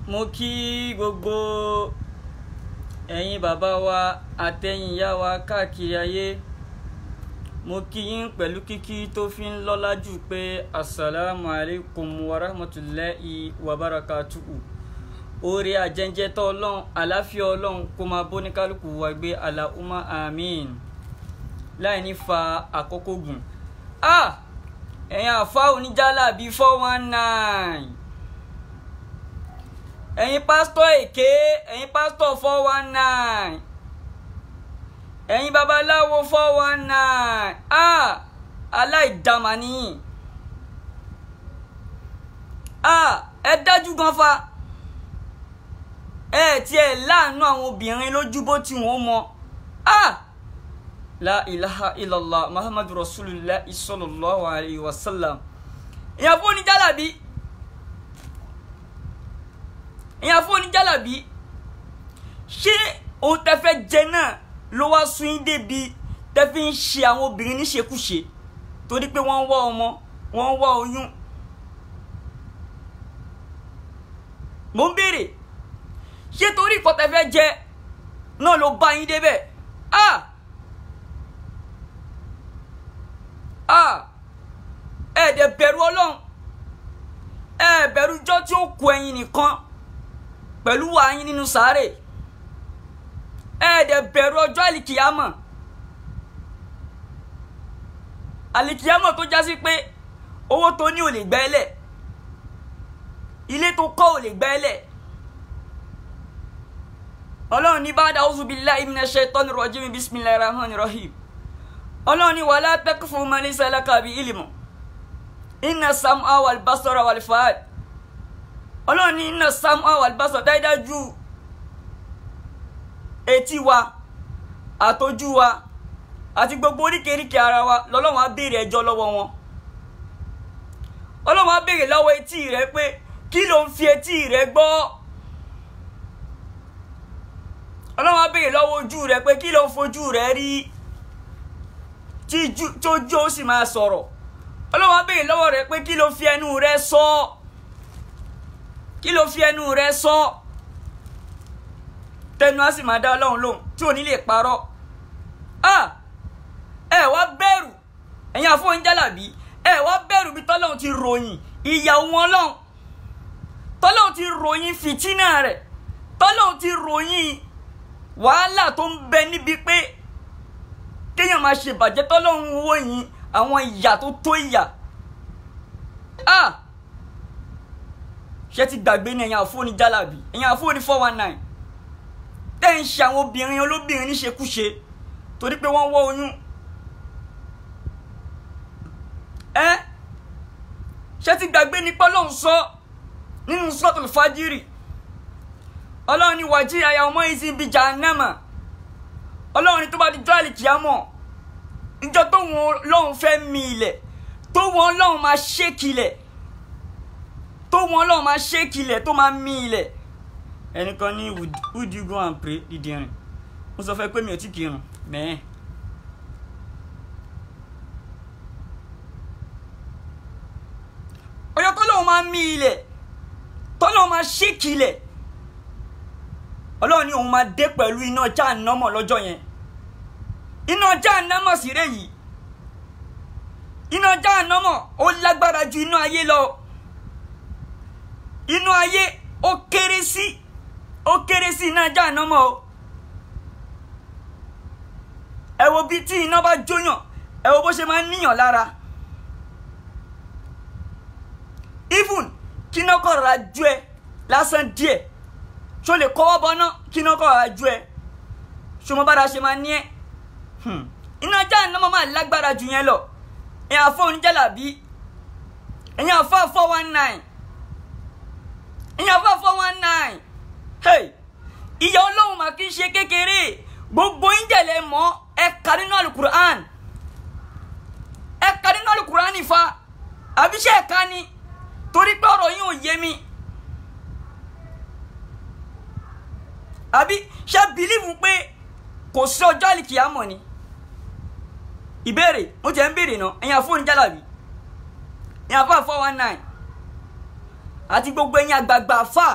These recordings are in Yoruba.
mo kí gbogbo ẹ̀yin bàbá wa àtẹ̀yin ìyá wa káàkiri ayé. Mo kí yín pẹ̀lú kíkí tó fi ń lọ́lá jù pé assalamu alaikum wa rahmatullahi wa barakatuhu. Oore àjẹjẹ tó Ọlọ́run, àlàáfíà Ọlọ́run kó máa bọ́ ní kálukú wa gbé Allahumma àmín. Láì ní fa àkókò gùn. Ẹ̀yin àfá oníjálà bíi 419. Ẹ̀yin pásítọ̀ èké, ẹ̀yin pásítọ̀ 419. Ẹ̀yin babaláwo 419. Aláìdàmà nìyí. Ẹ dájú gan fa. Tí ẹ láàánú àwọn obìnrin lójú bó ti wọ́n mọ̀. La ilaha illallah Muhammadu Rasulullah sallallahu alayhi wa sallam. Ìyàn fún oníjálàbí. Ìyàn fún oníjálàbí. Ṣé ohun tẹ́ fẹ́ jẹ náà ló wá sún yín débi tẹ́ fi ń ṣe àwọn obìnrin níṣekúṣe torí pé wọ́n ń wá ọmọ, wọ́n ń wá oyún? Mo ń béèrè, ṣé torí ìkọ́ tẹ́ fẹ́ jẹ náà ló bá yín débẹ̀? Ẹ̀dẹ̀ bẹ̀rù Ọlọ́run, bẹ̀rù ọjọ́ tí ó kù ẹ̀yin nìkan pẹ̀lú wa yín nínú sàárè. Ẹ̀dẹ̀ bẹ̀rù ọjọ́ àlìkìyámọ̀. Àlìkìyámọ̀ tó já sí pé owó tó ní ò lè gbẹ́lẹ̀, ilé tó kọ́ ò lè gbẹ́lẹ̀. Ọlọ́run ní ba'da a'udhu billahi minash shaitani rajim bismillahir rahmanir rahim. Ọlọ́run ní wala taqfu ma laysa laka bi ilmu. Inna sam'a wal basara wal fu'ad. Ọlọ́run ní inna sam'a wal basara, dájúdájú etí wa àtojú wa àti gbogbo oríkèéríkèé ara wa lọ́lọ́run á béèrè ẹjọ́ lọ́wọ́ wọn. Ọlọ́run á béèrè lọ́wọ́ etí rẹ pé kí ló ń fi etí rẹ gbọ́? Ọlọ́run á béèrè lọ́wọ́ ojú rẹ pé kí ló ń fojú rẹ rí tí ojú ó sì máa sọ̀rọ̀. Ọlọ́run á béèrè lọ́wọ́ rẹ pé kí ló fi ẹnu rẹ sọ? Kí ló fi ẹnu rẹ sọ? Tẹnu á sì máa dá Ọlọ́run lóhùn tí ò ní lè parọ́. Ẹ wá bẹ̀rù, ẹ̀yin àfọ́ oníjálàbí, ẹ wá bẹ̀rù bí tọ́lọ́run ti ròyìn ìyàwó Ọlọ́run, tọ́lọ́run ti ròyìn fìtínà rẹ̀, tọ́lọ́run ti ròyìn wàhálà tó ń bẹ níbi pé kéèyàn máa ṣe bàjẹ́, tọ́lọ́run wòyìn àwọn ìyà tó tó ìyà. Ṣé ti gbàgbé ní ẹ̀yin àfọ́ oníjálàbí, ẹ̀yin àfọ́ oní 419 tẹ́ ń ṣe àwọn obìnrin olóbìnrin níṣekúṣe torí pé wọ́n wọ́ oyún? Ṣé ti gbàgbé ní pé Ọlọ́run sọ nínú Suratul Fajiri? Ọlọ́run ní waji'a yawma'izin bi jahannama. Ọlọ́run ní tó bá di jọ́ àlìkìyámọ̀, ìjọ tó wọn Ọlọ́run fẹ́ mi ilẹ̀, tó wọn Ọlọ́run máa ṣéèkì ilẹ̀, tó wọn Ọlọ́run máa ṣéèkì ilẹ̀, tó máa mi ilẹ̀. Ẹnìkan ní would you go and pray dídìrín? Mo sọ fẹ́ pé mi ò tí kírun mẹ́ẹ̀. Ọjọ́ tọ́lọ́run máa mi ilẹ̀, tọ́lọ́run máa ṣéèkì ilẹ̀, Ọlọ́run ní òun máa dé pẹ̀lú iná Jahannama lọ́jọ́ yẹn. Iná Jahannama sì rẹ̀ yìí, iná Jahannama ó lágbára ju iná ayé lọ. Iná ayé ó kéré sí iná Jahannama o. Ẹ wo bí tí iná bá jóyàn, ẹ wo bó ṣe máa ń níyàn lára. Even kí iná kọ̀ rà ju ẹ lásán díẹ̀, ṣó lè kọ́wọ́ bọ́ná kí iná kọ̀ rà ju ẹ, ṣó mo bára ṣe máa ní ẹ. Iná Jahannama máa lágbára jù yẹn lọ. Ẹ̀yin àfọ́ oníjálàbí, ẹ̀yin àfọ́ 419, ẹ̀yin àfọ́ 419. Ìyà Ọlọ́run mà kì í ṣe kékeré. Gbogbo ìjẹ̀lẹ̀ mọ́ ẹ kà nínú Al-Qur'an, ẹ kà nínú Al-Qur'an fa àbí ṣe ẹ̀ka ni torí pé ọ̀rọ̀ yín ò yé mi. Àbí ṣe bìlíìfù pé kò sí ọjọ́ àlìkìyámọ̀ ni? Ìbéèrè mo jẹ́ ń béèrè náà, ẹ̀yin àfọ́ oníjálàbí, ẹ̀yin àfọ́ 419 àti gbogbo ẹ̀yin àgbààgbà àfà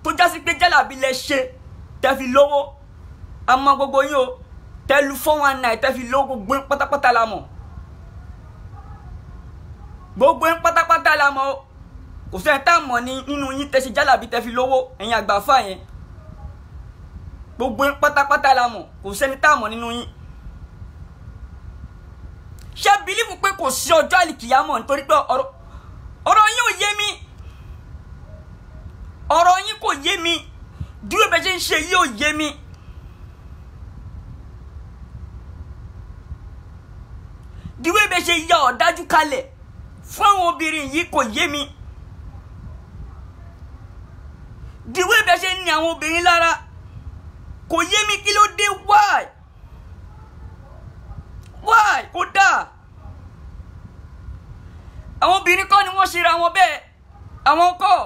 tó jásí pé jálàbí lẹ ṣe tẹ́ fi lówó àmọ́ gbogbo yín o tẹ́ lu 419 tẹ́ fi lówó gbogbo pátápátá la mọ̀ gbogbo pátápátá la mọ̀ kò sẹ́ni tá mọ̀ nínú yín tẹ́ ṣe jálàbí tẹ́ fi lówó ẹ̀yin àgbàfà yẹn gbogbo pátápátá la mọ̀ kò sẹ́ni tá mọ̀ nínú yín ṣé bìlífù pé kò sí ọjọ́ àlìkìyámọ̀ nítorí pé ọ̀rọ̀ yín ò yé mi ọ̀rọ̀ yín kò yé mi dúró bẹ́ẹ̀ ṣe ń ṣe yìí ò yé mi dúró bẹ́ẹ̀ ṣe ya ọ̀dájú kalẹ̀ fún àwọn obìnrin yìí kò yé mi dúró bẹ́ẹ̀ ṣe ní àwọn obìnrin lára kò yé mi kí ló dé why kò dáa àwọn obìnrin kọ́ ni wọ́n ṣe ra wọn bẹ́ẹ̀ àwọn kọ́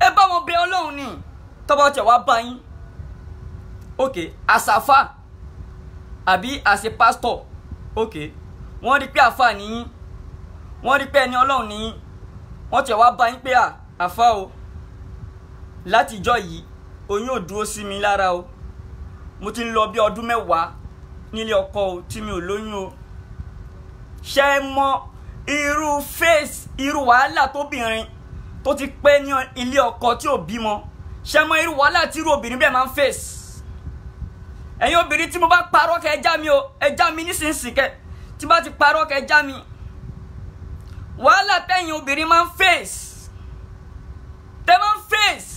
ẹ bá wọn bẹ Ọlọ́run ni tọ́bọ̀ tẹ̀ wá bá yín ok àsàfà àbí àṣẹ pásítọ̀ ok wọ́n rí pé àfà nìyín wọ́n rí pé ẹni Ọlọ́run nìyín wọ́n tẹ̀ wá bá yín pé àfà o látijọ́ yìí oyún ò dúró sí mi lára o mo ti ń lọ bí ọdún 10 nílé ọkọ o tí mi ò lóyún o ṣé mọ̀ irú face irú wàhálà tóbìnrin tó ti pẹ́ ní ilé ọkọ tí ò bímọ ṣé mọ̀ irú wàhálà tí irú obìnrin bẹ́ẹ̀ máa ń face ẹ̀yin obìnrin tí mo bá parọ́ kẹ́ ẹ já mi o ẹ já mi nísinsìnyí kẹ́ tí bá ti parọ́ kẹ́ ẹ já mi wàhálà tẹ́yin obìnrin máa ń face tẹ́ máa ń face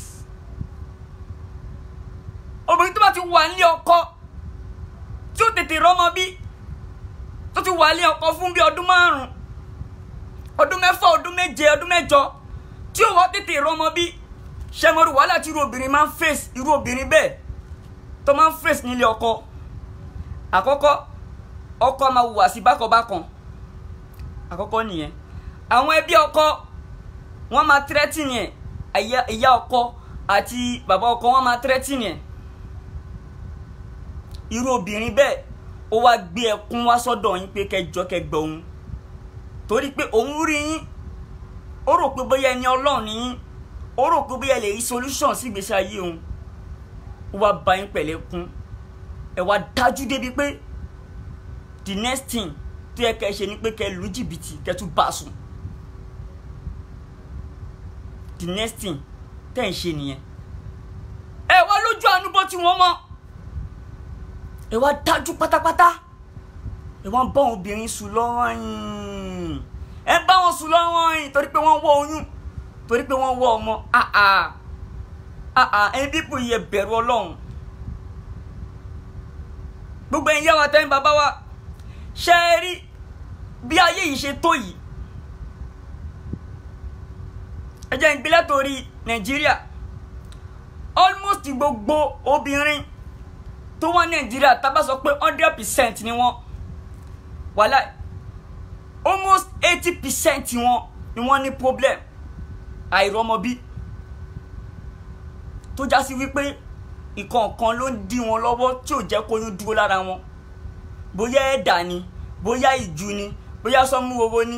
obìnrin tó bá ti wà nílé ọkọ tí ó tètè rọ́mọ bí tó ti wà nílé ọkọ fún bí ọdún 5 ọdún 6 ọdún 7 ọdún 8 tí ó wá tètè rọ́mọ bí ṣé mọ̀ irú wàhálà tí irú obìnrin máa ń face irú obìnrin bẹ́ẹ̀ tó máa ń face nílé ọkọ àkọ́kọ́ ọkọ máa hùwà sí bákanbákan àkọ́kọ́ nìyẹn àwọn ẹbí ọkọ wọ́n máa threaten yẹn ìyá ọkọ àti bàbá ọkọ wọ́n máa threaten yẹn irú obìnrin bẹ́ẹ̀ ó wá gbé ẹkún wá sọ́dọ̀ yín pé kẹjọ kẹgbẹ́ òun torí pé òun rí yín ó rò pé bóyá ẹni Ọlọ́run ni yín ó rò pé bóyá lè rí solution sí ìgbésí ayé òun ó wá bá yín pẹ̀lẹ́kún ẹ wá dájú débi pé the next thing tó yẹ kẹ́ ṣe ni pé kẹ́ lù jìbìtì kẹ́ tún bá sùn the next thing tẹ́ ń ṣe nìyẹn ẹ wá lójú àánú bó tí wọ́n mọ̀ ẹ wá dájú pátápátá ẹ wá ń bá obìnrin sùn lọ́rùn ẹ bá wọn sùn lọ́rùn torí pé wọ́n wọ oyún torí pé wọ́n wọ ọmọ ẹni bíbù yẹ bẹ̀rù Ọlọ́run gbogbo ẹ̀yin yàwá tẹ́yìn bàbá wa ṣe é rí bí ayé yìí ṣe tó yìí ẹ jẹ́ ìgbélé torí Nàìjíríà almost gbogbo obìnrin tó wà Nàìjíríà tá bá sọ pé 100% ni wọ́n wàhálà almost 80% wọn ni wọ́n ní problem àìrọ́mọbí tó já sí wípé ìkọ̀ọ̀kan ló ń dí wọn lọ́wọ́ tí ò jẹ́ kóyún dúró lára wọn bóyá ẹ̀dà ni bóyá ìjú ni bóyá sọ́múwowó ni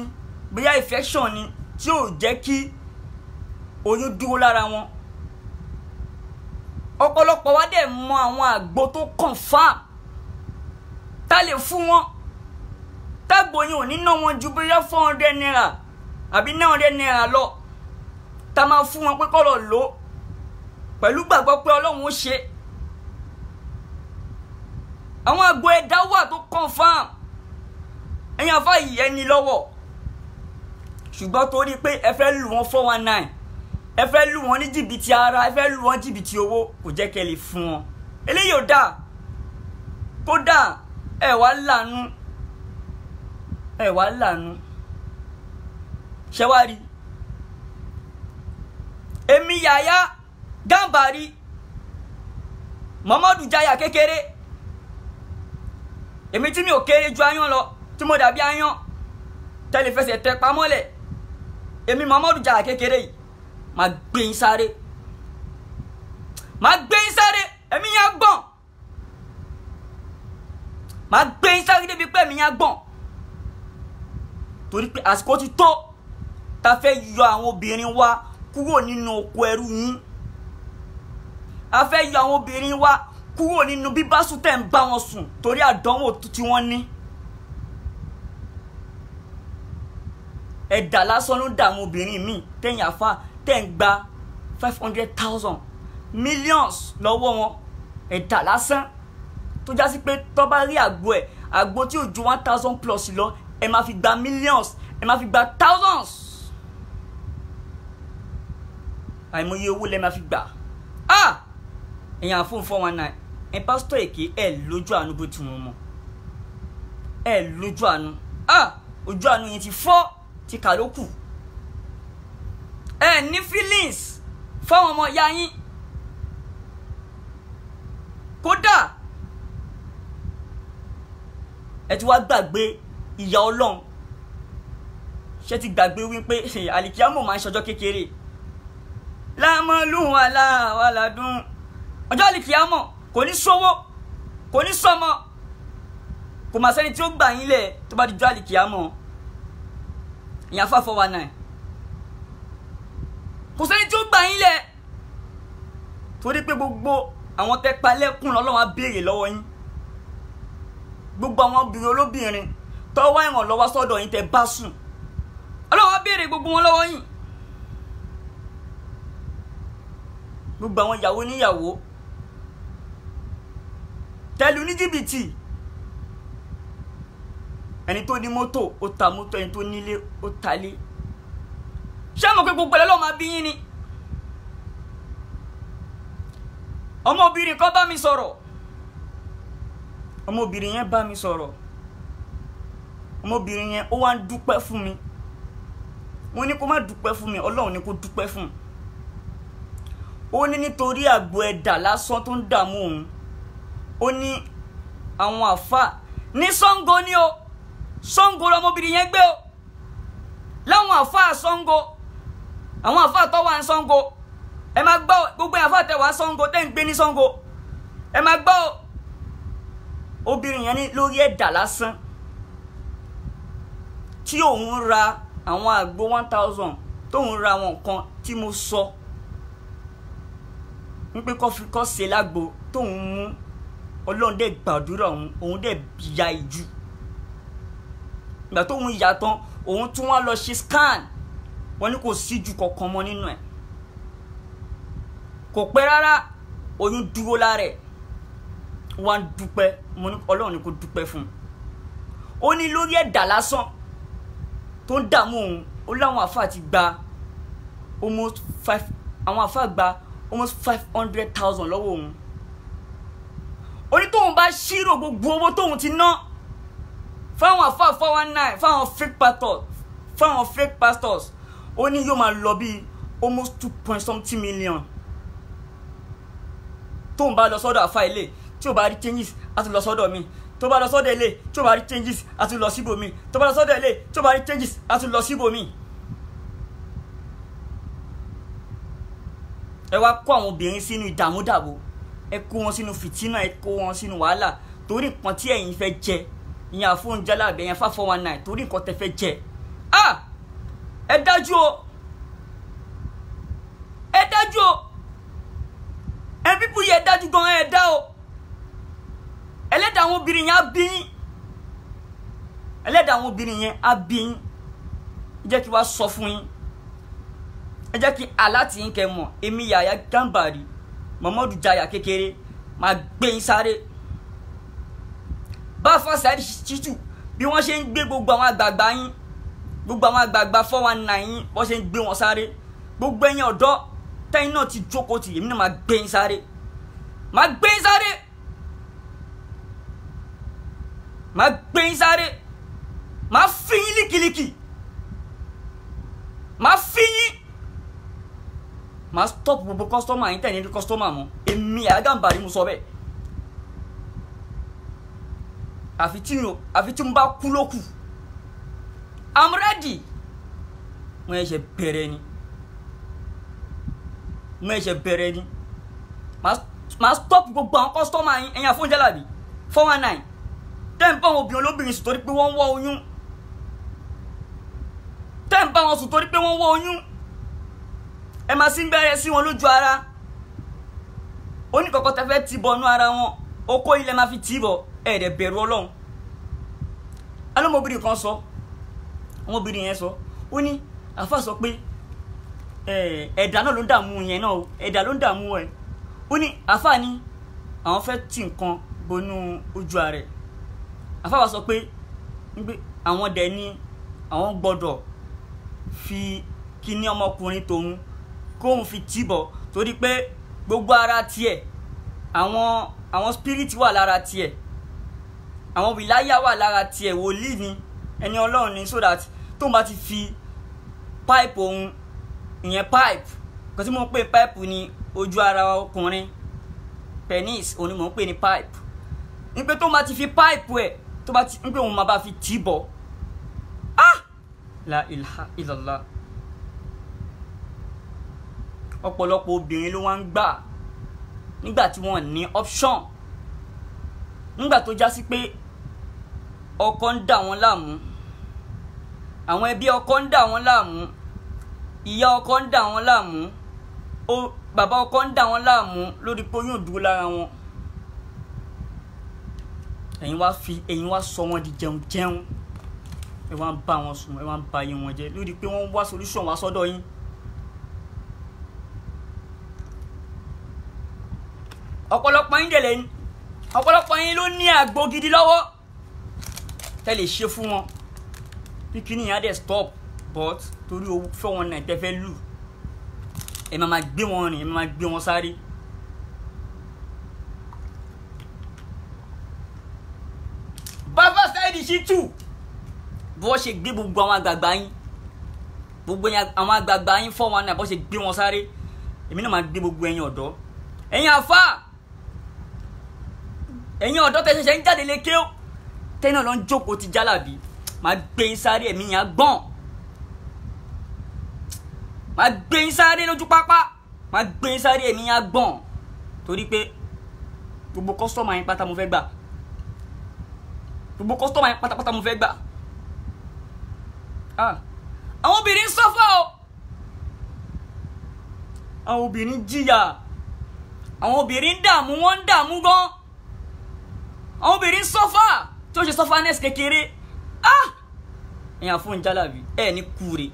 bóyá infection ni tí ò jẹ́ kí oyún dúró lára wọn ọ̀pọ̀lọpọ̀ wa dẹ̀ mọ àwọn àgbo tó confam tá lè fún wọn tágbo yín ò ní ná wọn ju bóyá 400 naira àbí 900 naira lọ tá máa fún wọn pé kó lọ lò pẹ̀lú gbàgbọ́ pé Ọlọ́run ó ṣe àwọn àgbo ẹ̀dá wà tó confam ẹ̀yin àfáà yìí ẹni lọ́wọ́ ṣùgbọ́n torí pé ẹ fẹ́ lù wọ́n 419 ẹ fẹ́ lù wọ́n ní jìbìtì ara ẹ fẹ́ lù wọ́n jìbìtì owó kò jẹ́ kẹ́ lè fún wọn eléyìí ò dáa kódà ẹ wá lànú ṣẹwárí èmi Yàyà Gàmbàrí Muhammadu Jaya kékeré èmi tí mi ò kéré ju ayán lọ tí mo dàbí ayán tẹ́lẹ̀ fẹsẹ̀ tẹ pamọ́lẹ̀ èmi Muhammadu Jaya kékeré yìí máa gbé yín sáré ẹ̀mí yẹn gbọ̀n máa gbé yín sáré débi pé ẹ̀mí yẹn gbọ̀n torí pé àsìkò ti tó ta fẹ́ yọ àwọn obìnrin wa kúrò nínú oko ẹrú yín. A fẹ́ yọ àwọn obìnrin wa kúrò nínú bíbásùn tẹ́ ń bá wọn sùn torí àdánwò tí wọ́n ní. Ẹ̀dà lásán ló dà àwọn obìnrin míì tẹ̀yìn àfa tẹ̀ ń gba 500,000 millions lọ́wọ́ wọn. Ẹ̀dà lásán tó já sí pé tó bá rí àgbo tí ò ju 1,000 plus lọ ẹ máa fi gba millions, ẹ máa fi gba thousands. Àìmọye owó lẹ máa fi gbà. Èèyàn fún 419 ẹ pásítọ̀ èké ẹ lójú àánú bó ti wọn mọ̀. Ẹ lójú àánú. Ojú àánú yẹn ti fọ́ ti kàlókù. Ẹ ní feelings fáwọn ọmọ ìyá yín. Kódà ẹ ti wá gbàgbé ìyà Ọlọ́run. Ṣé ti gbàgbé wípé àlìkíyámọ̀ máa ń ṣọjọ́ kékeré. Lámọ́lùhùn aláwàládùn. Ọjọ́ àlìkíyámọ̀ kò ní sówó, kò ní sọmọ. Kò máa sẹ́ni tí ó gbà yín lẹ̀ tó bá di ọjọ́ àlìkíyámọ̀. Ìyàn 419. Kò sẹ́ni tí ó gbà yín lẹ̀. Torí pé gbogbo àwọn tẹ́ pa lẹ́kùn l'Ọlọ́run á béèrè lọ́wọ́ yín. Gbogbo àwọn obìnrin olóbìnrin tó wá ìrànlọ́wọ́ sọ́dọ̀ yín tẹ́ bá sùn. Ọlọ́run á béèrè gbogbo wọn lọ́wọ́ yín. Gbogbo àwọn ìyàwó níyàwó tẹ́lu ní jìbìtì. Ẹni tó ní mọ́tò ó ta mọ́tò, ẹni tó nílé ó talé. Ṣé mọ̀ pé gbogbo Ọlọ́run máa bí yín ni? Ọmọbìnrin kan bá mi sọ̀rọ̀. Ọmọbìnrin yẹn bá mi sọ̀rọ̀. Ọmọbìnrin yẹn ó wá ń dúpẹ́ fún mi. Mo ní kó má dúpẹ́ fún mi, Ọlọ́run ní kó dúpẹ́ fún. Ó ní nítorí àgbo ẹ̀dà lásán tó ń dààmú òun. Ó ní àwọn àfà ní Ṣàngó ni o. Ṣàngó lọmọbìnrin yẹn gbé o. Láwọn àfà Ṣàngó, àwọn àfà tó wà ní Ṣàngó. Ẹ máa gbọ́ gbogbo àfà tẹ́ wà Ṣàngó tẹ́ ń gbé ní Ṣàngó. Ẹ máa gbọ́ o. Obìnrin yẹn ní lórí ẹ̀dà lásán tí òun ra àwọn àgbo 1,000 tóun ra àwọn nǹkan tí mo sọ wípé kọ́ ṣe lágbo tóun mú. Ọlọ́run dẹ̀ gbàdúrà òun dẹ̀ ya ìjú. Ìgbà tóun yà tán òun tún wá lọ ṣe scan. Wọ́n ní kò sí ìjú kankan mọ́ nínú ẹ̀. Kò pẹ́ rárá oyún dúró lára ẹ̀. Wọ́n á dúpẹ́, mo ní Ọlọ́run ní kó dúpẹ́ fún un. Ó ní lórí ẹ̀dà lásán tó ń dààmú òun. Ó láwọn àfáà ti gba almost 500,000 lọ́wọ́ òun. Ó ní tóun bá ṣírò gbogbo owó tóun ti ná fáwọn àfáà 419 fáwọn fake pastors, ó ní yóò máa lọ bí almost 2.something million. Tóun bá lọ sọ́dọ̀ àfáà ilé tí ó bá rí changes á tún lọ sọ́dọ̀ mi. Tó bá lọ sọ́dọ̀ ilé tí ó bá rí changes á tún lọ síbò mi. Tó bá lọ sọ́dọ̀ ilé tí ó bá rí changes á tún lọ síbò mi. Ẹ wá kó àwọn obìnrin sínú ìdààmúdàbò. Ẹ kó wọn sínú fìtínà, ẹ kó wọn sínú wàhálà torí nǹkan tí ẹ̀yin fẹ́ jẹ. Ìyẹn àfọ̀njálàbẹ̀ yẹn 419 torí nǹkan tẹ́ fẹ́ jẹ. Ẹ dájú o. Ẹ dájú o. Ẹ pípú yẹ dájú gan ẹ dá o. Ẹlẹ́dàá àwọn obìnrin yẹn á bí yín. Ẹlẹ́dàá àwọn obìnrin yẹn á bí yín. Ẹ jẹ́ kí wá sọ fún yín. Ẹ jẹ́ kí aláti yín kẹ́ mọ̀. Èmi Yahya Gambari Muhammadu Jaya kékeré máa gbé yín sáré. Bá Saheed Shittu bí wọ́n ṣe ń gbé gbogbo àwọn àgbààgbà yín, gbogbo àwọn àgbààgbà 419 yín wọ́n ṣe ń gbé wọn sáré. Gbogbo ẹ̀yin ọ̀dọ́ tẹ́yìn náà ti jókòó tì, èmi náà máa gbé yín sáré. Máa gbé yín sáré. Máa gbé yín sáré. Máa fi yín líkìlíkì. Máa fi yín. Máa stop gbogbo customer yín tẹ̀yìn ní customer mọ́. Èmi Yahya Gambari mo sọ bẹ́ẹ̀. Àfi tí mo bá kú lókù. I'm ready. Mo yẹ ṣe bẹ̀rẹ̀ ni. Máa stop gbogbo àwọn customer yín ẹ̀yin àfọ̀njálàbí 419. Tẹ́ ń bá àwọn obìnrin olóbìnrin sùn torí pé wọ́n ń wọ́ oyún. Tẹ́ ń bá wọn sùn torí pé wọ́n ń wọ́ oyún. ẹ máa sí gbẹ́rẹ́ sí wọn lójú ara ó ní kọ̀kọ́ tẹ fẹ́ tì bọnú ara wọn okó ilẹ̀ máa fi tì bọ̀ ẹ̀ dẹ̀ bẹ̀rù Ọlọ́run. alọ́mọbìnrin kan sọ ọmọbìnrin yẹn sọ ó ní àfáà sọ pé ẹ̀dá náà ló ń dààmú yẹn náà ẹ̀dá ló ń dààmú ẹ̀ ó ní àfáà ní àwọn fẹ́ tì nǹkan bonú ojú ara rẹ̀ àfáà wa sọ pé àwọn dẹ̀ ní àwọn gbọ́dọ̀ fi kíní ọmọkùnrin tòun kóun fi tì bọ̀ torí pé gbogbo ara tiẹ̀ àwọn spirit wà lára tiẹ̀ àwọn wìláyà wà lára tiẹ̀ wòlíì ni ẹni Ọlọ́run ni so that tóun bá ti fi pipe òun ìyẹn pipe kan tí mo ń pè pipe ní ojú ara ọkùnrin penis òun ni mo ń pè ní pipe ní pé tóun bá ti fi pipe ẹ̀ tó bá ti ń pè òun máa bá fi tì bọ̀ la ilaha illallah ọ̀pọ̀lọpọ̀ obìnrin ló wá ń gbà nígbà tí wọ́n ní option nígbà tó já sí pé ọkọ ń dà wọ́n láàmú àwọn ẹbí ọkọ ń dà wọ́n láàmú ìyá ọkọ ń dà wọ́n láàmú bàbá ọkọ ń dà wọ́n láàmú lórí pé oyún dúró lára wọn ẹ̀yin wá sọ wọ́n di jẹun ẹ wá ń bá wọn sùn ẹ wá ń ba ayé wọn jẹ́ lórí pé wọ́n wá solution wá sọ́dọ̀ yín. ọ̀pọ̀lọpọ̀ yín ló ní àgbo gidi lọ́wọ́ tẹ́ lè ṣe fún wọn bí kíní yẹn á dẹ̀ stop but torí owó fẹ́ wọn náà tẹ́ fẹ́ lù ẹ máa gbé wọn rìn ẹ máa gbé wọn sáré. bàbá Saheed Shittu bí wọ́n ṣe gbé gbogbo àwọn àgbààgbà yín àwọn àgbààgbà yín fọ́ wọn náà bọ́ ṣe gbé wọn sáré èmi náà máa gbé gbogbo ẹ̀yin ọ̀dọ́ ẹ̀yin àfáà ẹ̀yin ọ̀dọ́ tẹ́ ṣẹ̀ṣẹ̀ ń jáde lékè ó tẹ́yìn náà lọ ń jókòó ti jálàbí máa gbé yín sáré ẹ̀mí yẹn á gbọ̀n máa gbé yín sáré lójú pápá máa gbé yín sáré ẹ̀mí yẹn á gbọ̀n torí pé gbogbo kọ́sítọ́mù yín pátá mo fẹ́ gbà gbogbo kọ́sítọ́mù yín pátápátá mo fẹ́ gbà. àwọn obìnrin sọ́fà o àwọn obìnrin jìyà àwọn obìnrin dààmú wọ́n ń dààmú gan àwọn obìnrin sọ́fà tí ó ṣe sọ́fà nẹ́ẹ̀sì kékeré èèyàn fún jálàbí ní kúure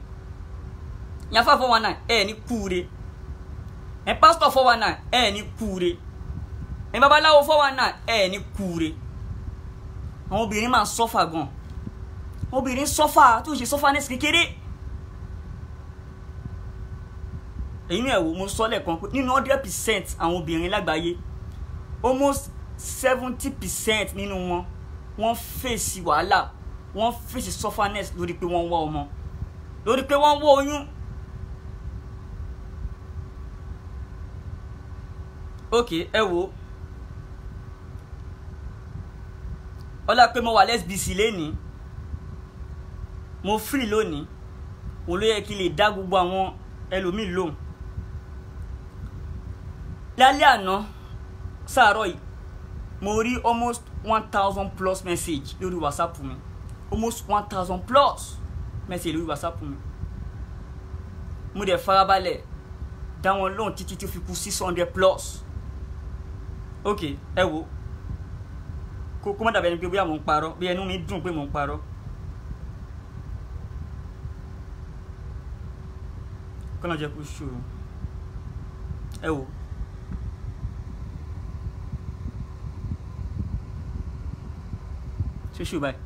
èèyàn fà 419 ní kúure pásítọ̀ 419 ní kúure babaláwo 419 ní kúure àwọn obìnrin máa ń sọ́fà gan àwọn obìnrin sọ́fà tí ó ṣe sọ́fà nẹ́ẹ̀sì kékeré. èyí ni ẹ̀wò mo sọ lẹ́ẹ̀kan pé nínú 100% àwọn obìnrin lágbàáyé almost 70% nínú wọn wọ́n fèsì wàhálà wọ́n fèsì sufferness lórí pé wọ́n wá ọmọ lórí pé wọ́n wá oyún. ok ẹ wò ọlá pé mo wà lẹ́sbìsì lẹ́nìí mo free lónìí òun ló yẹ kí lè dá gbogbo àwọn ẹlòmíì lóhùn. lálẹ́ àná sáàárọ̀ yìí mo rí almost 1000+ message lórí WhatsApp mi almost 1000+ message lórí WhatsApp mi mo dẹ̀ farabalẹ̀ dá wọn lóhùn títí tí ó fi kú 600+. ok ẹ wo kó má dàbí ẹni pé bóyá mò ń parọ́ bí ẹnu mi dùn pé mò ń parọ́. kọ́nà jẹ́ kó ṣòro ẹ wo ṣoṣo báyìí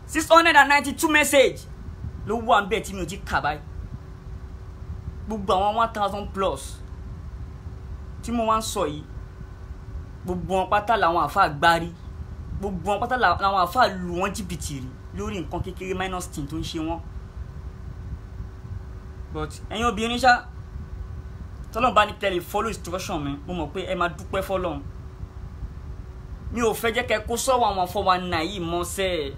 692 message ló wà ń bẹ̀ tí mi ò ti kà báyìí gbogbo àwọn 1000+ tí mo wá ń sọ yìí gbogbo wọn pátá làwọn àfáà gbárí gbogbo wọn pátá làwọn àfáà lù wọ́n jìbìtì rí lórí nǹkan kékeré -10 tó ń ṣe wọ́n. but ẹ̀yin obìnrin ṣá tọ́lọ́run bá ní tẹ́lẹ̀ follow instruction mi mo mọ̀ pé ẹ máa dúpẹ́ fọ́lọ́run mi ò fẹ́ jẹ́ kẹ́ kó sọ́wọ́ àwọn 419 yìí mọ́ sẹ́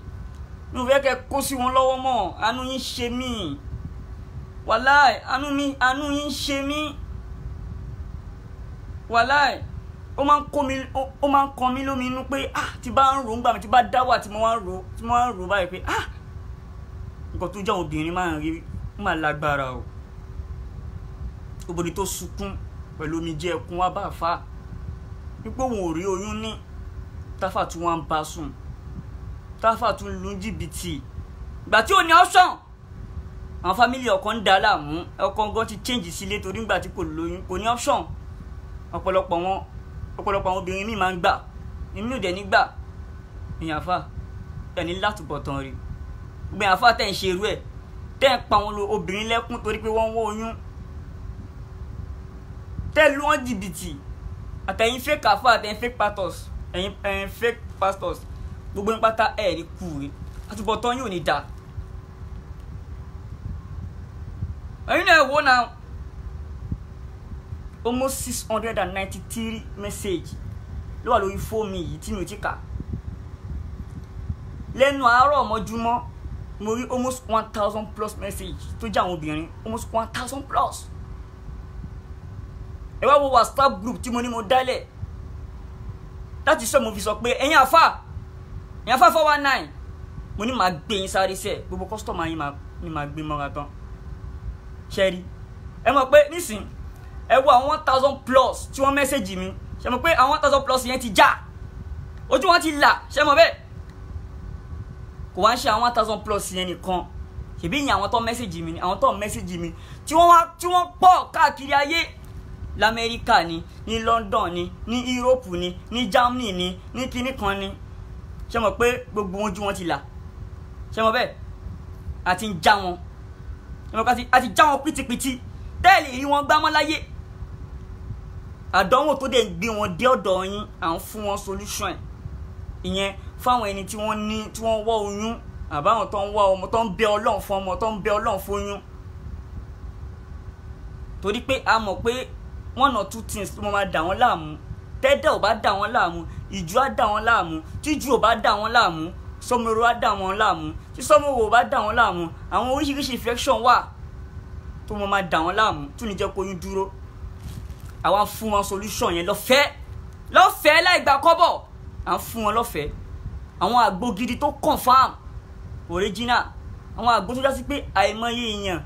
mi ò fẹ́ kẹ́ kó sí wọn lọ́wọ́ mọ́ àánú yín ṣe mí wàláì àánú yín ṣe mí wàláì ó máa ń kọ mí lómi inú pé tí bá ń rò ń gbà mí tí bá dá wà tí mo wá ń rò báyìí pé nǹkan tó jẹ́ obìnrin máa ń rí máa lágbára o obìnrin tó sunkún pẹ̀lú omijé ẹkún wá bá àfà wípé òun ò rí oyún ní, táfà tún wá ń bá sùn, táfà tún lu jìbìtì. Ìgbà tí ò ní option, àwọn fámìlì ọkọ ń dá láàmú, ọkọ gan ti change sílé torí ìgbà tí kò lóyún, kò ní option. ọ̀pọ̀lọpọ̀ àwọn obìnrin míì máa ń gbà, èmi ò dẹ̀ ní gbà. ìyẹn àfà ẹni látùbọ̀tán rí, gbé àfà tẹ̀ ń ṣe irú ẹ̀, tẹ́ ń pa àwọn obìnrin lẹ́kún torí pé wọ́n ń wọ́ oyún, tẹ́ lu wọn jìbìtì, àtẹ̀yìn fake àfà, àtẹ̀yìn fake pastors, ẹ̀yin fake pastors, gbogbo ń pátá ẹ̀ ní kú rí, àtùbọ̀tán yóò ní dà. ẹ̀yin náà wò náà, almost 693 message ló wà lórí fóònù yìí tí mi ò ti kà. lẹ́nu àárọ̀ mọ́júmọ́ mo rí almost 1000 plus message tó jẹ́ àwọn obìnrin, almost 1000 plus. ẹ wá wo WhatsApp group tí mo ní mo dálẹ̀ láti sọ, mo fi sọ pé ẹ̀yin àfà 419, mo ní màá gbé yín sáré sẹ́ẹ̀, gbogbo kọ́sítọ́mà yín ni màá gbé mọ́ra tán. ṣẹ́rí ẹ mọ̀ pé nísìn ẹ wo àwọn 1000 plus tí wọ́n mẹ́sẹ̀jì mi, ṣe mọ̀ pé àwọn 1000 plus yẹn ti já, ojú wọn ti là, ṣe mọ̀ bẹ́ẹ̀. kò wá ń ṣe àwọn 1000 plus yẹn nìkan, ṣèbí ìyẹn àwọn tó mẹ́sẹ̀jì mi ni, àwọn tó mẹ́sẹ̀jì mi tí wọ́n pọ̀ káàkiri ayé, lamẹ́ríkà ni, ní London ni, ní Europe ni, ní Germany ni, ní kinní kan ni, ṣe mọ̀ pé gbogbo ojú wọn ti là, ṣe mọ̀ bẹ́ẹ̀. àti ń já wọn, àti já wọn pìtìpìtì, tẹ́ẹ̀lì rí wọn gbámọ́ láyé. àdánwò tó dẹ̀ ń gbé wọn dé ọ̀dọ̀ yín, à ń fún wọn solution. ìyẹn fáwọn ẹni tí wọ́n wọ́ oyún, àbáwọn tó ń wá ọmọ, tó ń bẹ Ọlọ́run fún ọmọ, tó ń bẹ Ọlọ́run fún oyún. torí pé a mọ̀ pé 1 or 2 things ló máa dà wọ́n láàmú. tẹ́dẹ̀ ò bá dà wọ́n láàmú, ìjú á dà wọ́n láàmú, tíjú ò bá dà wọ́n láàmú, sọmọrò á dà wọ́n láàmú, tí sọmọrò ò bá dà wọ́n láàmú, àwọn oríṣiríṣi infection wà tó máa dà wọ́n láàmú, tó ní jẹ́ kó oyún dúró. àwa fún wọn solution yẹn lọ́fẹ̀ẹ́ láì gba kọ́bọ̀, à ń fún wọn lọ́fẹ̀ẹ́. àwọn àgbo gidi tó confam original, àwọn àgbo tó jásí pé àìmọye èèyàn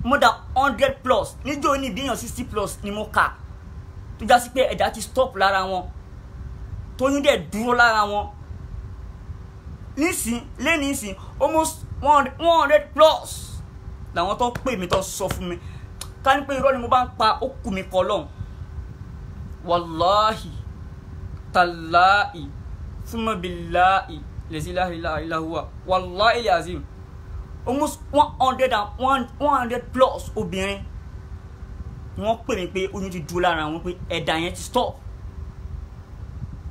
more than 100 plus, níjó ní ìbíyàn 60 plus ni mo kà, tó jásí pé ẹ̀dá ti stop lára wọn, tóyún dẹ̀ dúró lára wọn. lẹ́nìísìn almost 100 plus làwọn tó pè mí tó sọ fún mi. ká ní pé irọ́ ni mo bá ń pa, ó kù mí kọ́ lọ́hùn. wàláhì tàláhì summa billahi lazi la ilaha illa huwa, wàláhì azim, almost 100 plus obìnrin ni wọ́n pè mí pé oyún ti dúró lára wọn, pé ẹ̀dà yẹn ti stop,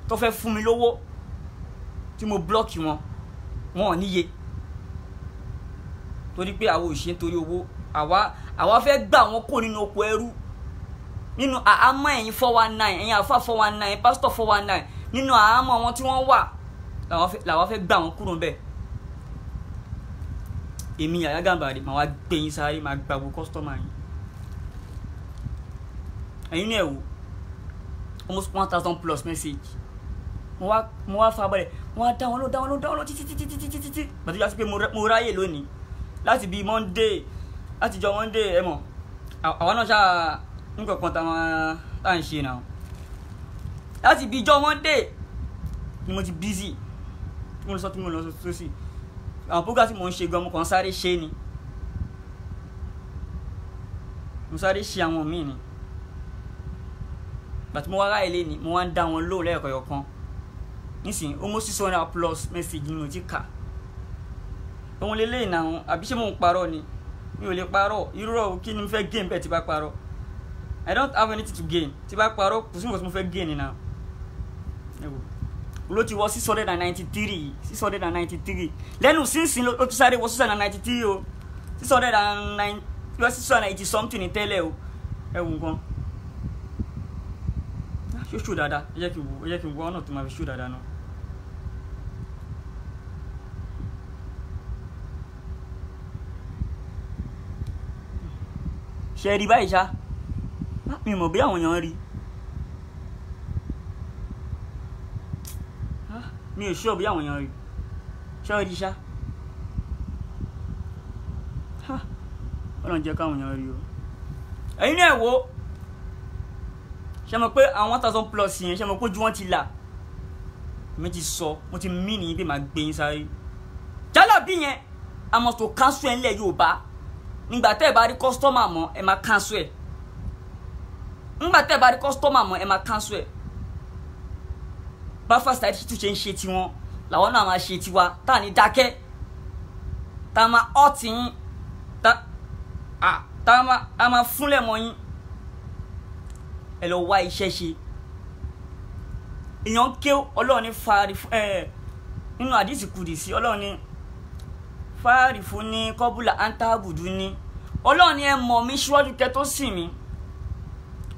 tó fẹ́ fún mi lówó tí mo blọ́ọ̀kì wọn ò níye. torí pé àwọn òṣìṣẹ́ nítorí owó, àwa fẹ́ gbà wọ́n kó nínú oko ẹrú, nínú àhámọ́ ẹ̀yin 419, ẹ̀yin àfà 419, pásítọ̀ 419, nínú àhámọ́ wọn tí wọ́n wà làwa fẹ́ gbà wọ́n kúrò bẹ́ẹ̀. èmi Yahya Gambari màá wá gbé yín sáré, màá gba gbogbo kọ́sítọ́mà yín. ẹ̀yin náà wò almost 1000 plus message, mo wá farabalẹ̀, mo wá dá wọn lọ títí bàtí jásí pé mo ráyè lónìí láti bí Monday, látijọ́ Monday ẹ mọ̀ àwọn náà ṣáà nǹkan táwọn tá à ń ṣe náà. láti bí ijọ́ Monday ni mo ti busy, tí mo lọ sọ sí àwọn program tí mo ń ṣe gan, mo kàn sáré ṣe ni, mo sáré ṣe àwọn míì ni. bàtí mo wá ráyè lé ni mo wá ń dá wọn lò lẹ́ẹ̀kọ̀ọ̀kan. nísìnyí almost 600 plus message ni mo ti kà. òun lélẹ́yìn náà, àbí ṣé mo ń parọ́ ni? mi ò lè parọ́, irọ́ kí ni mo fẹ́ gain bẹ́ẹ̀ tí bá parọ́? I don't have anything to gain. tí bá parọ́ kò sí nǹkan tí mo fẹ́ gain náà. ló ti wọ 693 lẹ́nu sínsìn ló ti sáré wọ 693 o, 680 something ní tẹ́lẹ̀ o. ẹ wù nǹkan ṣó dáadáa, ẹ jẹ́ kí n wọ ọ̀nà tó máa fi ṣó dáadáa náà. ṣe rí báyìí ṣá, mi mọ̀ bí àwọn èèyàn rí, mi ò ṣọ́ bí àwọn èèyàn rí, ṣọ́ rí ṣá, Ọlọ́run jẹ́ káwọn èèyàn rí o. ẹ̀yin náà wò ṣe mọ̀ pé àwọn 1000 plus yẹn ṣe mọ̀ pé ojú wọn ti là mi ti sọ mo ti mí nìyí bí màá gbé yín sáré jálàbí yẹn a mọ̀ tó cancel ẹ̀ ńlẹ̀ Yorùbá nígbà tẹ́ ẹ bá rí customer mọ́ ẹ máa cancel ẹ̀ nígbà tẹ́ ẹ bá rí customer mọ́ ẹ máa cancel ẹ̀ bá Fast Saheed Shittu ṣe ń ṣe tiwọn làwọn náà máa ṣe tiwa tá à ní dákẹ́ tá a máa ọ̀tí yín tá a máa fúnlẹ̀ mọ́ yín ẹ lọ wá iṣẹ́ ṣe èèyàn ké Ọlọ́run ní fàárì nínú àdìsí kùdìsí Ọlọ́run ní fàárì fún ní kọ́bùlà antabudu ní Ọlọ́run ní ẹ mọ̀ mí síwájú kẹ́ tó sìn mí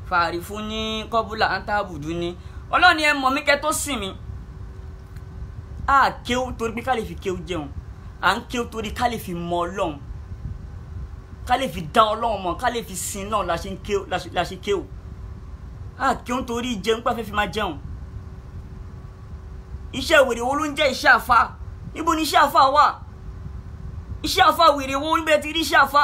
fàárì fún ní kọ́bùlà antabudu ní Ọlọ́run ní ẹ mọ̀ mí kẹ́ tó sìn mí a kéwú torí pé ká lè fi kéwú jẹun à ń kéwú torí ká lè fi mọ Ọlọ́run ká lè fi dá Ọlọ́run mọ̀ ká lè fi sin náà la ṣe kéwú a kéwú torí jẹun pàfẹ́ fi máa jẹun iṣẹ́ wèrè wo ló ń jẹ́ iṣẹ́ àfà níbo ni iṣẹ́ àfà wà iṣẹ́ àfà wèrè wo níbẹ̀ ti rí iṣẹ́ àfà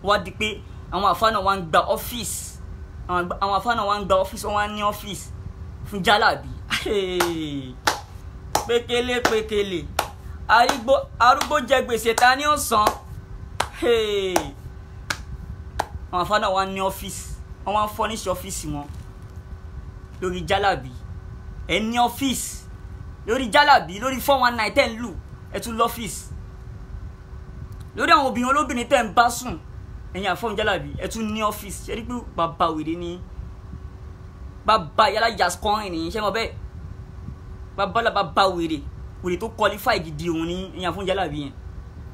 wá di pé àwọn àfà náà wá ń gba ọ́fíìsì àwọn àfà náà wá ń gba ọ́fíìsì wọ́n wá ní ọ́fíìsì fún jálàbí pékélé arúgbó jẹ gbèsè ta ní ọ̀sán àwọn àfà náà wá ní ọ́fíìsì wọ́n wá ń fọ́níṣẹ́ ọ́fíìsì wọn lórí jálàbí ẹ ní ọ́fíìsì lórí jálàbí lórí 419 tẹ́ ń lù ẹ tún lọ́fíìsì lórí àwọn obìnrin olóbìnrin tẹ́ ń bá sùn ẹ̀yin àfọ́n jálàbí ẹ tún ní ọ́fíìsì ṣe rí pé bàbá wèrè ni bàbá yálà jaskọrin nìyí ṣe mọ bẹ́ẹ̀ bàbá wèrè tó qualify gidi òun ní ẹ̀yin àfọ́n jálàbí yẹn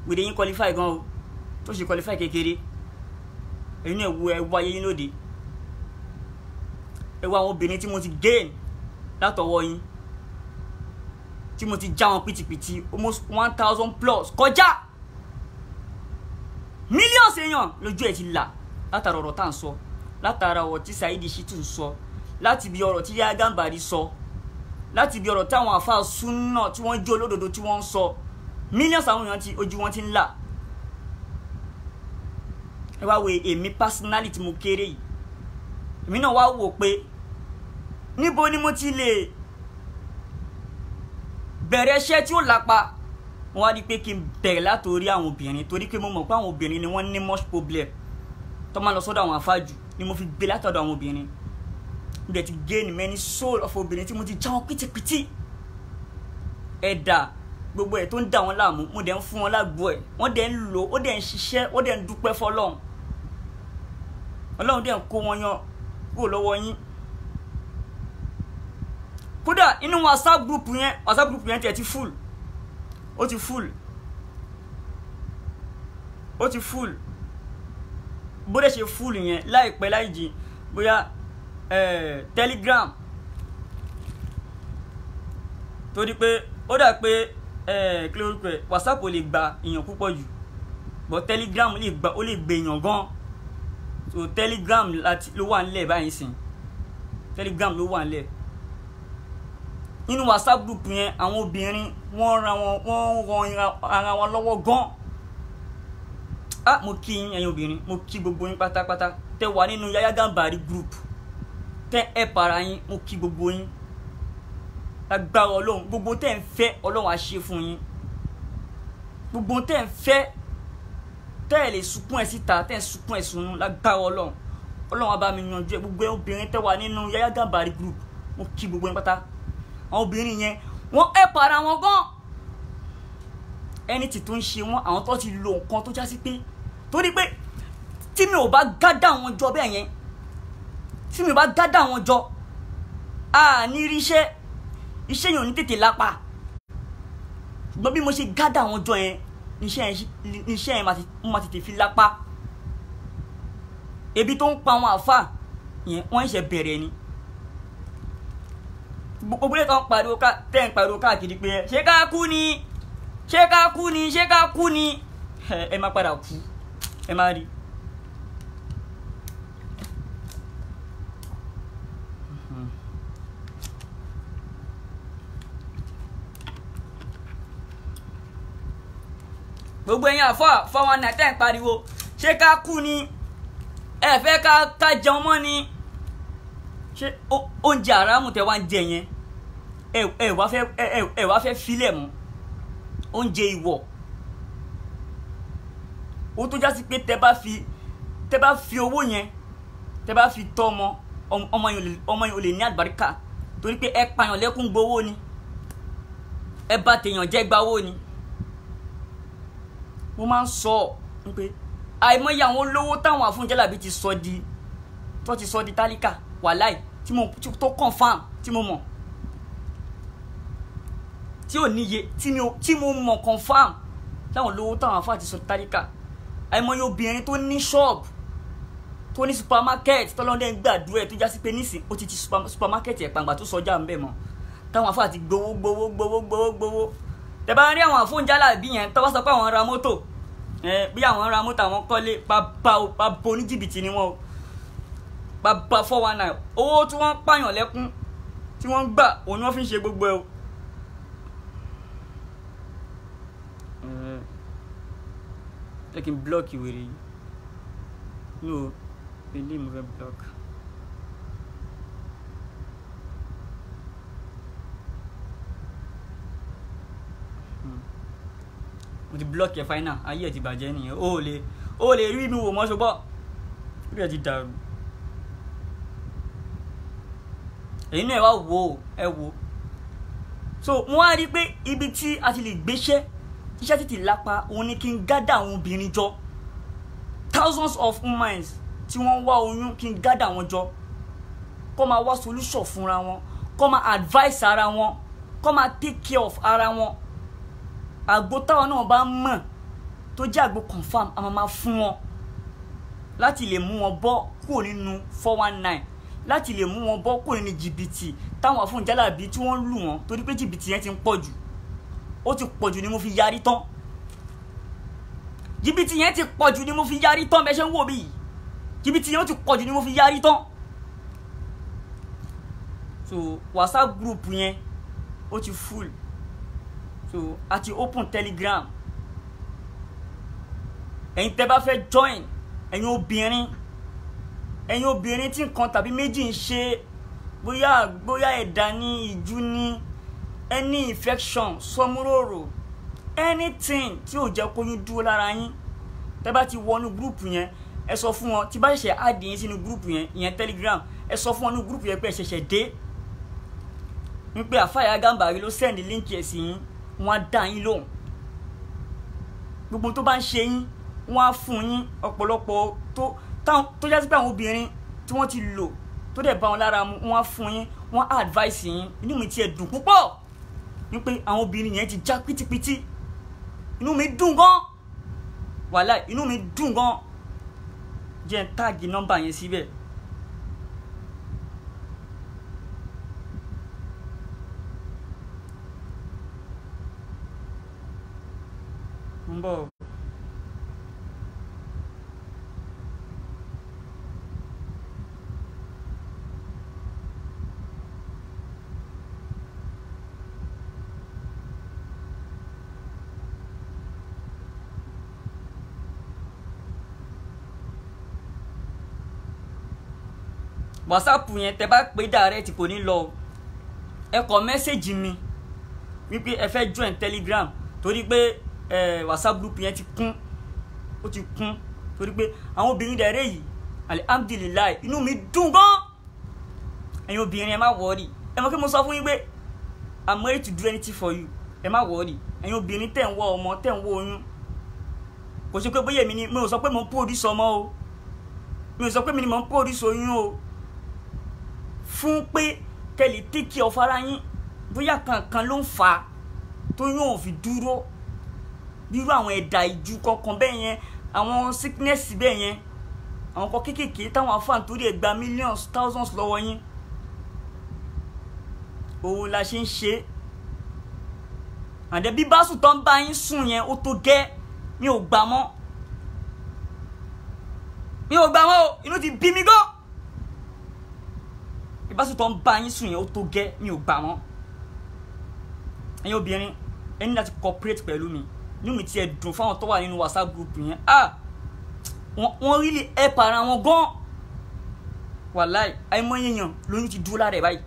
wèrè yín qualify gan o tó ṣe qualify kékeré ẹ̀yin náà wo ẹ wáyé yín lóde ẹ wo àwọn obìnrin tí mo ti gain látọwọ́ yín tí mo ti já wọn pìtìpìtì almost 1000 plus kọjá millions èèyàn lójú ẹ ti là látara ọ̀rọ̀ tá à ń sọ látara ọ̀rọ̀ tí Saheed Shittu ń sọ láti bí ọ̀rọ̀ tí Yahya Gambari sọ láti bí ọ̀rọ̀ táwọn àfáà súnà tí wọ́n jó olódodo tí wọ́n ń sọ millions àwọn èèyàn tí ojú wọn ti ń là ẹ wá wo èmi personally tí mo kéré yìí èmi náà wá wò pé níbo ni mo ti lè bẹ̀rẹ̀ iṣẹ́ tí ó lápa wọ́n á rí pé kí n bẹ̀rẹ̀ látòrí àwọn obìnrin torí pé mo mọ̀ pé àwọn obìnrin ni wọ́n ní much problem tó máa lọ sọ́dọ̀ àwọn àfáàjù ni mo fi gbé látọ̀dọ̀ àwọn obìnrin mo dẹ̀ ti gain many soul of obìnrin tí mo ti já wọn pìtìpìtì ẹ̀dà gbogbo ẹ̀ tó ń dà wọ́n láàmú mo dẹ̀ ń fún wọn lágbo ẹ̀ wọ́n dẹ̀ ń lò ó dẹ̀ ń ṣiṣẹ́ ó dẹ̀ ń dúpẹ́ fọlọ́run Ọlọ́run dẹ̀ ń kó wọn yan kúrò lọ́wọ́ yín kódà inú WhatsApp group yẹn tiẹ̀ ti full ó ti full bó dẹ̀ ṣe full yẹn láìpẹ́ láì jìn bóyá Telegram torí pé ó dà pé kí ló rúkọ ẹ̀ WhatsApp ò lè gba èèyàn púpọ̀ jù but Telegram ó lè gbé èèyàn gan so Telegram ló wà nílẹ̀ báyìí sìn Telegram ló wà nílẹ̀ nínú WhatsApp group yẹn àwọn obìnrin wọ́n ran ara wọn lọ́wọ́ gan mo kí yín ẹ̀yin obìnrin mo kí gbogbo yín pátápátá tẹ́ wà nínú Yahya Gambari group tẹ́ ẹ para yín mo kí gbogbo yín agbára Ọlọ́run gbogbo tẹ́ ń fẹ́ Ọlọ́run á ṣe fún yín gbogbo tẹ́ ń fẹ́ tẹ́ ẹ lè sunkún ẹ síta tẹ́ ẹ sunkún ẹ sunu lágbára Ọlọ́run á bá mi yanjú ẹ gbogbo obìnrin tẹ́ wà nínú Yahya Gambari group mo kí gbogbo yín pátá àwọn obìnrin yẹn wọ́n ẹ para wọn gan ẹni tí tó ń ṣe wọn àwọn tó ti lo nǹkan tó já sí pé torí pé tí mi ò bá gádà wọn jọ bẹ́ẹ̀ yẹn tí mi ò bá gádà wọn jọ a ní rí iṣẹ́ yẹn ò ní tètè lápá ṣùgbọ́n bí mo ṣe gádà wọn jọ yẹn níṣẹ́ yẹn máa tètè fi lápá ebi tó ń pa àwọn àfà yẹn wọ́n ṣe bẹ̀rẹ̀ ni gbogbo ẹ̀ kan pariwo tẹ́ ń pariwo káàkiri pé ṣé ká kú ni ẹ má padà kú ẹ má rí gbogbo ẹ̀yin àfọ́ 419 tẹ́ ń pariwo ṣé ká kú ni ẹ fẹ́ ká jẹun mọ́ ni ṣé oúnjẹ àràmù tẹ wá ń jẹ yẹn ẹ wá fẹ́ filẹ̀ mọ́ oúnjẹ ìwọ̀ ó tó já sí pé tẹ bá fi owó yẹn tẹ bá fi tọ́ ọmọ yẹn ò lè ní àlùbáríkà torí pé ẹ pààyàn lẹ́kún gbowó ni ẹ bá tèèyàn jẹ́ gbawó ni. mo máa ń sọ pé àìmọye àwọn olówó táwọn àfúnjálàbí ti sọ di tálíkà wàláì tó confam tí mo mọ̀ tí ò níye tí mo mọ̀ confam táwọn olówó táwọn àfúnjálàbí ti sọ di tálíkà àìmọye obìnrin tó ní ṣọ́ọ̀bù tó ní supermarket tọ́lọ́dẹ́ ń gbàdúrà ẹ̀ tó já sí pé nísìn ó ti supermarket ẹ̀ pàǹgbà tó sọjá ń bẹ̀ mọ́ táwọn àfúnjálàbí ti gbowó tẹ́ bá rí àwọn àfúnjálàbí yẹn tó bá sọ pé àwọn ra mọ́tò bí àwọn ra mọ́tò àwọn kọ́lé bá bo ní jìbìtì ni wọ́n bá 419 owó tí wọ́n pààyàn lẹ́kún tí wọ́n gbà òun ni wọ́n fi ń ṣe gbogbo ẹ̀ o. ẹ kí n blọ́ọ̀kì wèrè yìí no ilé mo fẹ́ blọ́ọ̀kì. mo ti blọ́ọ̀kì ẹ̀ fáínà ayé ẹ̀ ti bàjẹ́ nìyẹn ó lè rí mi wò mọ́ ṣùgbọ́n orí ẹ̀ ti dàrú. èyí náà ẹ wò so wọ́n á rí i pé ibi tí a ti lè gbéṣẹ́ iṣẹ́ títí lápá òun ni kí n gádà àwọn obìnrin jọ thousands of women tí wọ́n wá oyún kí n gádà wọn jọ kó máa wá solution fúnra wọn kó máa advice ara wọn kó máa take care of ara wọn àgbo táwọn náà bá mọ̀ tó jẹ́ àgbo confam a máa fún wọn láti lè mú wọn bọ́ kúrò nínú 419 láti lè mú wọn bọ́ kúrò nínú jìbìtì táwọn àfúnjálàbí tí wọ́n lù wọ́n torí pé jìbìtì yẹn ti ń pọ̀ jù ó ti pọ̀ jù ni mo fi yarí tán jìbìtì yẹn ti pọ̀ jù ni mo fi yarí tán bẹ́ẹ̀ ṣe ń wò mí jìbìtì yẹn ó ti pọ̀ jù ni mo fi yarí tán so WhatsApp group yẹn ó ti full so a ti open Telegram ẹ̀yin tẹ́ bá fẹ́ join ẹ̀yin obìnrin tí nǹkan tàbí méjì ń ṣe bóyá ẹ̀dá ní ìjú ní any infection sọmúròrò anything tí ò jẹ́ kóyún dúró lára yín tẹ́ bá ti wọnú gúrùpù yẹn ẹ sọ fún wọn tí bá ṣẹ̀ṣẹ̀ add yín sínú gúrùpù yẹn ìyẹn Telegram ẹ sọ fún wọn ní gúrùpù yẹn pé ẹ ṣẹ̀ṣẹ̀ dé wípé Àfáà Gàmbàrí ló send link ẹ̀ sí yín wọ́n á dá yín lóhùn gbogbo tó bá ń ṣe yín wọ́n á fún yín ọ̀pọ̀lọpọ̀ tó jásí pé àwọn obìnrin tí wọ́n ti lò tó dẹ̀ bá wọn lára mu wọ́n á fún yín wọ́n á advice yín inú mi tiẹ̀ dùn púpọ̀ wípé àwọn obìnrin yẹn ti já pítípítí inú mi dùn gan wàhálà inú mi dùn gan jẹ́ n táàgì nọ́mbà yẹn síbẹ̀. ń bọ̀. WhatsApp yẹn tẹ́ bá pè direct kò ní lọ ẹ kọ mẹ́sẹ̀gì mi wípé ẹ fẹ́ join Telegram torí pé WhatsApp group yẹn ti kún ó ti kún torí pé àwọn obìnrin dẹ̀rẹ́ yìí alhamdulilayi inú mi dùn gan ẹ̀yin obìnrin ẹ má wọ́ọ̀rì ẹ mọ̀ kí mo sọ fún yín pé I'm ready to do anything for you ẹ má wọ́ọ̀rì ẹ̀yin obìnrin tẹ̀ ń wọ ọmọ tẹ̀ ń wọ oyún kò ṣe pé bóyá èmi ni mi ò sọ pé mo ń produce ọmọ o mi ò sọ pé mi ni mo ń produce oyún o fún pé kẹ́lì tíkì ọ̀fara yín bóyá kankan ló ń fà tó yóò fi dúró bírú àwọn ẹ̀dà ìjú kankan bẹ́ẹ̀ yẹn àwọn sickness bẹ́ẹ̀ yẹn àwọn kan kéékèèké táwọn afáàn torí ẹ̀ gba millions thousands lọ́wọ́ yín òun la ṣe ń ṣe àdẹ bí báṣù tó ń bá yín sùn yẹn ó tó gẹ́ mi ò gbà mọ́ o inú ti bí mi gan ìbáṣu tó ń bá yín sùn yẹn ó tó gẹ́ mi ò gbà wọ́n ẹ̀yin obìnrin ẹ ní láti cooperate pẹ̀lú mi inú mi tiẹ̀ dùn fáwọn tó wà nínú WhatsApp group yẹn wọ́n rí lè help ara wọn gan wàláì àìmọye èèyàn lóyún ti dúró lára ẹ̀ báyìí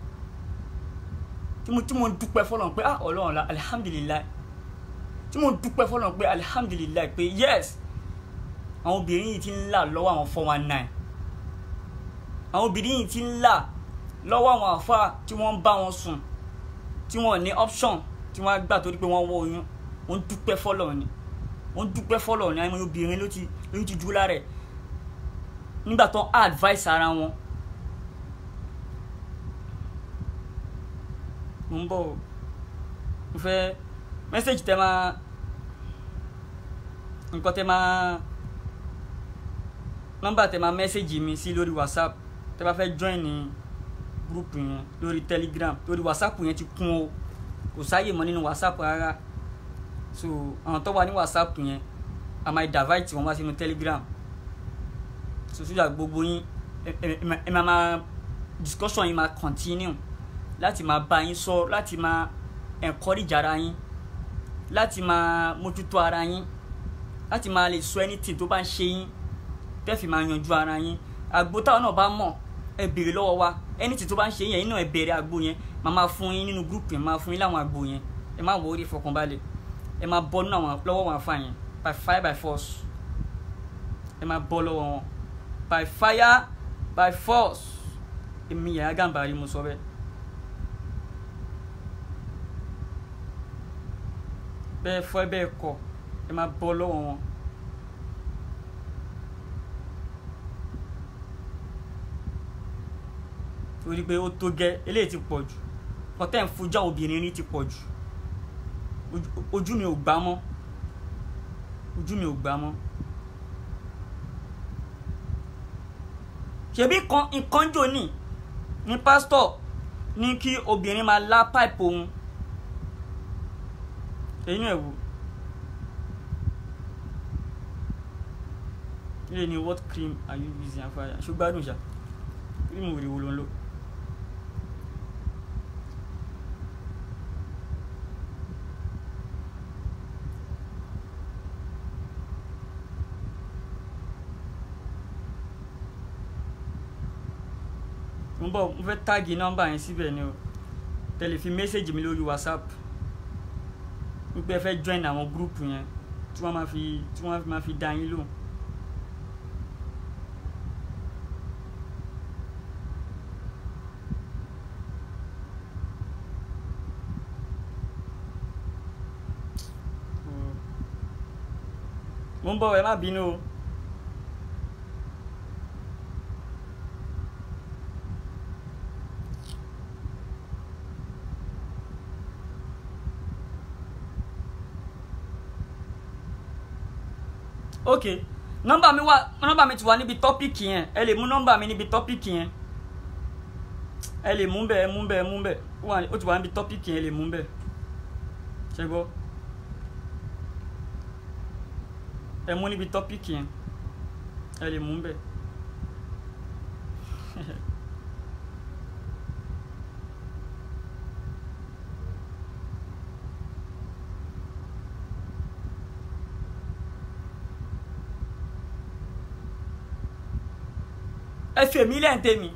tí mo dúpẹ́ fọlọ́n pé ọlọ́run la alihamudulilayi tí mo dúpẹ́ fọlọ́n pé alihamudulilayi pé yes àwọn obìnrin yìí ti ń là lọ́wọ́ àwọn 419 àwọn obìnrin yìí ti ń là lọ́wọ́ àwọn àfáà tí wọ́n ń bá wọn sùn tí wọ́n ní option tí wọ́n á gbà torí pé wọ́n wọ oyún wọ́n dúpẹ́ fọlọ́n ni wọ́n dúpẹ́ fọlọ́n ni àwọn obìnrin ló ti dúró lára ẹ̀ nígbà tó advice ara wọn. mo ń bọ̀ mo fẹ́ message tẹ́ máa nǹkan tẹ́ máa nọ́mbà tẹ́ máa message mi sí lórí WhatsApp tẹ́ bá fẹ́ join ní group yẹn lórí Telegram lórí WhatsApp yẹn ti kún o kò sáyè mọ́ nínú WhatsApp rárá so àwọn tó wà ní WhatsApp yẹn a máa divide wọn wá sínú Telegram so sójà gbogbo yín ẹ máa discussion yín máa continue láti máa bá yín sọ láti máa encourage ara yín láti máa mójútó ara yín láti máa lè sọ anything tó bá ń ṣe yín tẹ́ fi máa yanjú ara yín àgbo táwọn náà bá mọ̀ ẹ béèrè lọ́wọ́ wa anything tó bá ń ṣe yín náà ẹ béèrè àgbo yẹn máa fún yín nínú group yẹn máa fún yín láwọn àgbo yẹn ẹ má wọ orí ìfọkànbalẹ̀ ẹ máa bọ́ nínú àwọn lọ́wọ́ wọn àfa yẹn by fire by force ẹ máa bọ́ lọ́wọ́ wọn by fire by force èmi Yahya Gambari mo sọ bẹ́ẹ̀. bẹ́ẹ̀ fọ́ bẹ́ẹ̀ kọ̀ ẹ máa bọ́ lọ́wọ́ wọn. torí pé ó tó gẹ́ eléyìí ti pọ̀ jù kọ́tẹ́ ń fojú àwọn obìnrin rí ti pọ̀ jù ojú mi ò gbà mọ́ ojú mi ò gbà mọ́. ṣebí nǹkan jò ní pásítọ̀ ní kí obìnrin máa lá pipe òun èyí náà wò ilé ni what cream are you using afárá ṣùgbọ́n ṣá cream wèrè wò ló ń lò. mo fẹ́ táàgì nọ́mbà yẹn síbẹ̀ ni o tẹ̀lé fi mẹ́sẹ̀gì mi lórí WhatsApp wípé ẹ fẹ́ join àwọn gúrùpù yẹn tí wọ́n máa fi dá yín lóhùn. mo ń bọ̀ ẹ má bínú o. ok nọ́mbà mi ti wà níbi tọ́pìkì yẹn ẹ lè mú nọ́mbà mi níbi tọ́pìkì yẹn ẹ lè mú bẹ́ẹ̀ ó ti wà níbi tọ́pìkì yẹn ẹ lè mú bẹ́ẹ̀ ṣe gbọ́ ẹ mú níbi tọ́pìkì yẹn ẹ lè mú bẹ́ẹ̀. ẹ fi èmi lẹ́yìn tèmi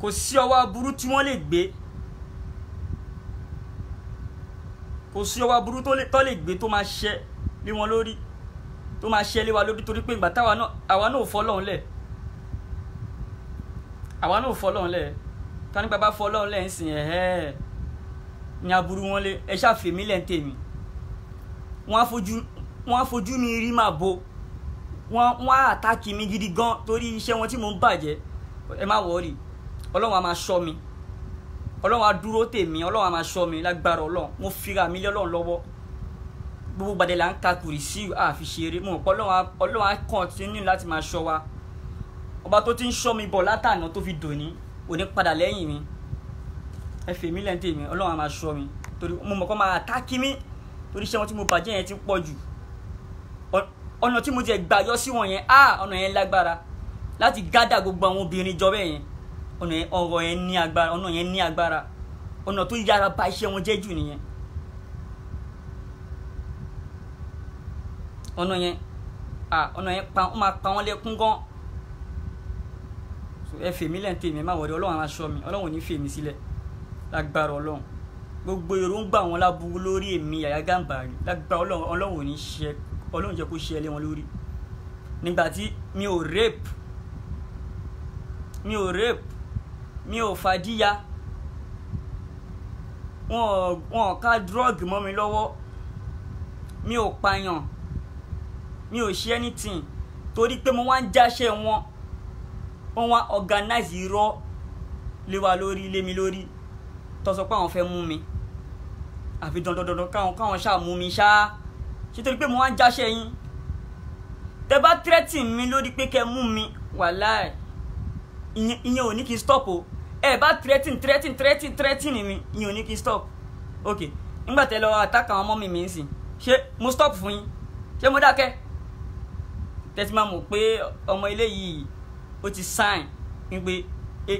kò sí ọwọ́ aburú tí wọ́n lè gbé kò sí ọwọ́ aburú tó lè gbé tó máa ṣẹ́ lé wọn lórí tó máa ṣẹ́ lé wa lórí torí pé ìgbà táwa náà àwa náà ò fọlọ́run lẹ̀ ká nípa bá fọlọ́run lẹ̀ ń sìn ní aburú wọn lé ẹ ṣáà fi èmi lẹ́yìn tèmi wọ́n á fojú mi rí màá bo wọ́n á àtàkì mi gidi gan torí iṣẹ́ wọn tí mò ń bàjẹ́ ẹ má wọ́ọ̀rì ọlọ́run á máa ṣọ́ mi ọlọ́run á dúró tèmi ọlọ́run á máa ṣọ́ mi lágbára ọlọ́run mo fira mi lé ọlọ́run lọ́wọ́ gbogbo gbàdé là ń ka kùrì sí àfi ṣeré mo pọ̀ ọlọ́run á kọ́ntínú láti máa ṣọ́ wa ọba tó ti ń ṣọ́ mi bọ̀ látàná tó fi dòní òní padà lẹ́yìn mi ẹ fèmí lẹ́yìn tèmi ọlọ́run á máa ṣọ́ mi torí mo mọ̀ kọ́ máa àtàkì mi torí iṣẹ́ wọn tí mo bàjẹ́ yẹn ti pọ̀ jù ọ̀nà tí mo jẹ gbà yọ sí wọn yẹn ọ̀nà yẹn lágbára láti gádà gbogbo àwọn obìnrin jọ bẹ́ẹ̀ yẹn ọ̀rọ̀ yẹn ní agbára ọ̀nà yẹn ní agbára ọ̀nà tó yára bà iṣẹ́ wọn jẹ́ jù nìyẹn ọ̀nà yẹn ọ̀nà yẹn ó máa pa wọ́n lẹ́kún gan. So ẹ fèmí lẹ́ǹtẹ̀ mi ẹ má wọlé Ọlọ́run á ṣọ́ mi Ọlọ́run ò ní fèmí sílẹ̀ lágbára Ọlọ́run. Gbogbo èròǹgbà wọn láburú lórí èmi Yahya Gambari lágbára Ọlọ́run ò ní ṣe Ọlọ́run jẹ́ kó ṣe ẹlẹ́ wọn lórí. Nígbà tí mi ò rape mi ò fàdíyà wọn ká drug mọ́ mi lọ́wọ́, mi ò pààyàn, mi ò ṣe anything torí pé mo wá ń jáṣẹ́ wọ́n wá organize irọ́ lé mi lórí tó sọ pé àwọn fẹ́ mú mi àfi dandandandan káwọn ṣáà mú mi ṣáá ṣe torí pé mo wá ń jáṣẹ́ yín. Tẹ́ bá threaten mi lórí pé kẹ́ mú mi wàláì ìyẹn ò ní kí n stop o. Ẹ bá threaten mi ìyẹn ò ní kí n stop. Ok nígbà tẹ́ lọ attack àwọn ọmọ mi ń sìn ṣé mo stop fún yín, ṣé mo dákẹ́? Tẹ́tí máa mọ̀ pé ọmọ ilé yìí ó ti sign wípé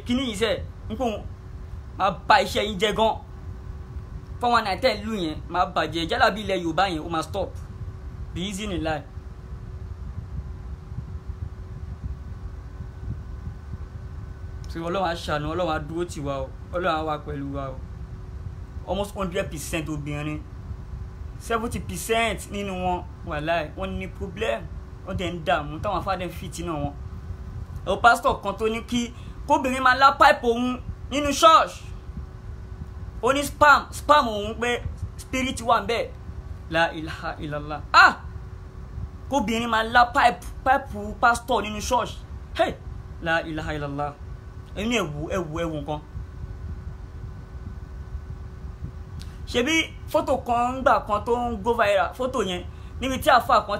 kíní yìí sẹ́ nípò máa ba iṣẹ́ yín jẹ́ gan. 419 ìlú yẹn máa bàjẹ́ jálàbí ilẹ̀ Yorùbá yẹn ó máa stop bí easy ní láì. tí Ọlọ́run á ṣàánú Ọlọ́run á dúró tì wá o Ọlọ́run á wà pẹ̀lú wa o. Almost 100% obìnrin 70% nínú wọn wàláì wọ́n ní problem wọ́n dẹ̀ ń dààmú táwọn afáàdé fìtì náà wọn. Ẹ̀ pásítọ̀ kan tó ní kí kóbìnrin máa lá pipe òun nínú church ó ní spam òun pé spirit wà ń bẹ̀ la ilaha illallah. Kóbìnrin máa lá pipe pásítọ̀ nínú church la ilaha illallah. Ẹni ẹ̀wù nǹkan. Ṣebí fọ́tò kan gbà kan tó ń go viral fọ́tò yẹn níbi tí àfà kan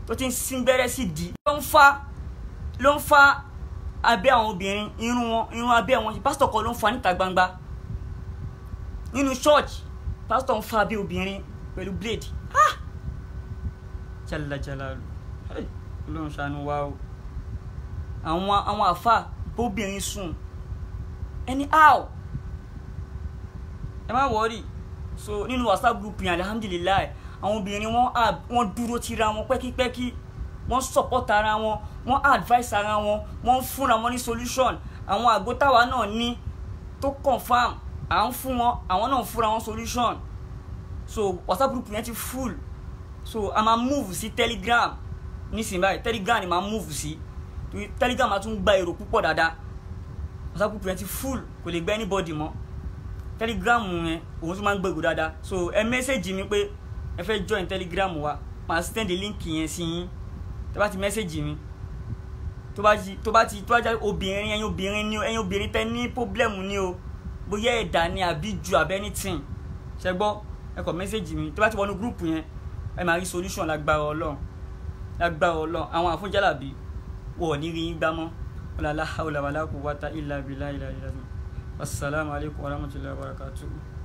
tó ti ń sín gbẹ́rẹ́ sí di ló ń fa abẹ́ àwọn obìnrin irun abẹ́ wọn pásítọ̀ kan ló ń fa níta gbangba nínú church. Pásítọ̀ ń fa abẹ́ obìnrin pẹ̀lú blade. Jalalu Ọlọ́run ṣàánú wa o. Àwọn àfà bóbìnrin sùn anyhow ẹ má wọrí. So nínú WhatsApp group yẹn alhamdulillah àwọn obìnrin wọ́n dúró tira wọn pẹ́kípẹ́kí, wọ́n support ara wọn, wọ́n advice ara wọn, wọ́n fúnra wọn ní solution. Àwọn àgbótáwa náà ní tó confirm à ń fún wọn, àwọn náà fúnra wọn solution. So WhatsApp group yẹn ti full. So a máa move sí Telegram nísìnyí báyìí. Telegram ni máa move sí. Telegram máa tún gba èrò púpọ̀ dáadáa. WhatsApp group yẹn ti full kò lè gba anybody mọ́. Telegram yẹn òun tún máa ń gbèrò dáadáa. So ẹ message mi pé ẹ fẹ́ join Telegram wa, máa send link yẹn sí yín. Tẹ́ bá ti message mi tó bá jẹ́ obìnrin ẹ̀yin obìnrin tẹ́ ní problem ni o, bóyá ẹ̀dá ni àbí ju àbí anything ṣẹ gbọ́ ẹ kọ message mi. Tó bá ti wọnú group yẹn ẹ máa rí solution lágbára Ọlọ́run. Àwọn àfúnjálàbí wọ̀ ní rí yín gbámọ́. La hawla wala quwwata illa billahi. Assalamu alaikum warahmatullahi wabarakatuh.